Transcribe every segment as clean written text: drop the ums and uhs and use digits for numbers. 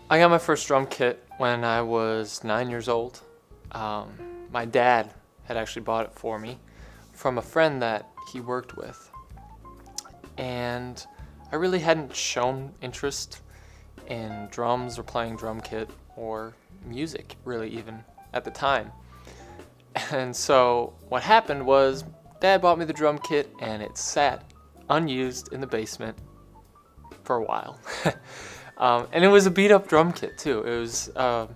I got my first drum kit when I was 9 years old. My dad had actually bought it for me from a friend that he worked with. And I really hadn't shown interest in drums or playing drum kit or music, really, even at the time. And so what happened was Dad bought me the drum kit and it sat unused in the basement for a while. And it was a beat up drum kit too. It was, I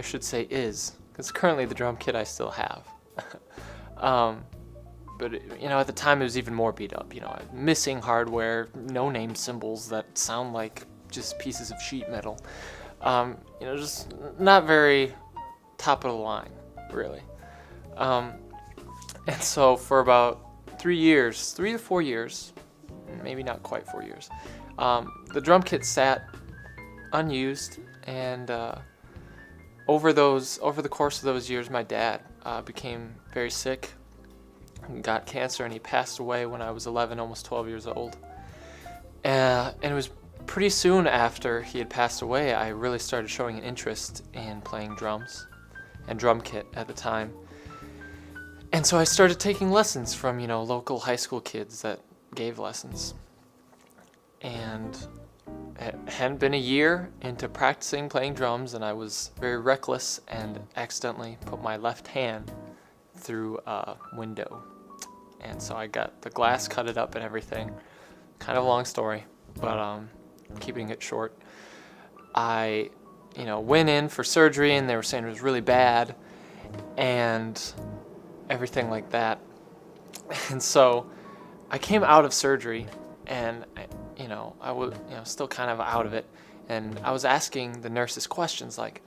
should say is, because currently the drum kit I still have. But at the time it was even more beat up, missing hardware, no name symbols that sound like just pieces of sheet metal. Just not very top of the line, really. And so for about 3 to 4 years, maybe not quite 4 years, the drum kit sat unused, and over the course of those years, my dad became very sick, got cancer, and he passed away when I was 11, almost 12 years old. And it was pretty soon after he had passed away, I really started showing an interest in playing drums and drum kit at the time. And so I started taking lessons from, local high school kids that gave lessons. And it hadn't been a year into practicing playing drums, and I was very reckless and accidentally put my left hand through a window. And so I got the glass cutted up and everything. Kind of a long story, but keeping it short. I, went in for surgery, and they were saying it was really bad and everything like that. And so I came out of surgery, and I was still kind of out of it, and I was asking the nurses questions like,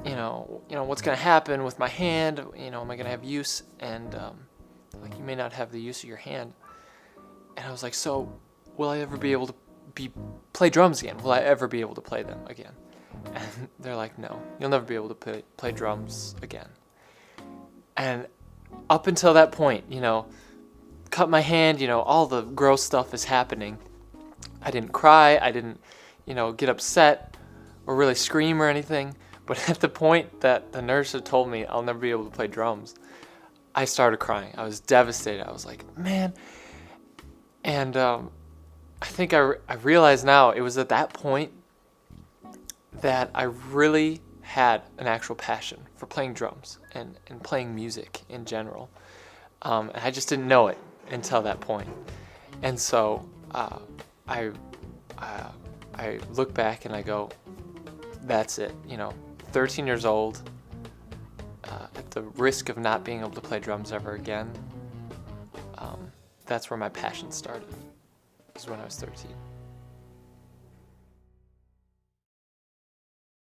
what's going to happen with my hand? Am I going to have use? And you may not have the use of your hand. And I was like, so will I ever be able to play drums again? Will I ever be able to play them again? And they're like, no, you'll never be able to play drums again. And up until that point, cut my hand, all the gross stuff is happening. I didn't cry, I didn't, get upset or really scream or anything. But at the point that the nurse had told me I'll never be able to play drums, I started crying. I was devastated. I was like, man. And I think I realize now it was at that point that I really had an actual passion for playing drums and playing music in general. And I just didn't know it until that point. And so I look back and I go, that's it. 13 years old, at the risk of not being able to play drums ever again, that's where my passion started, is when I was 13.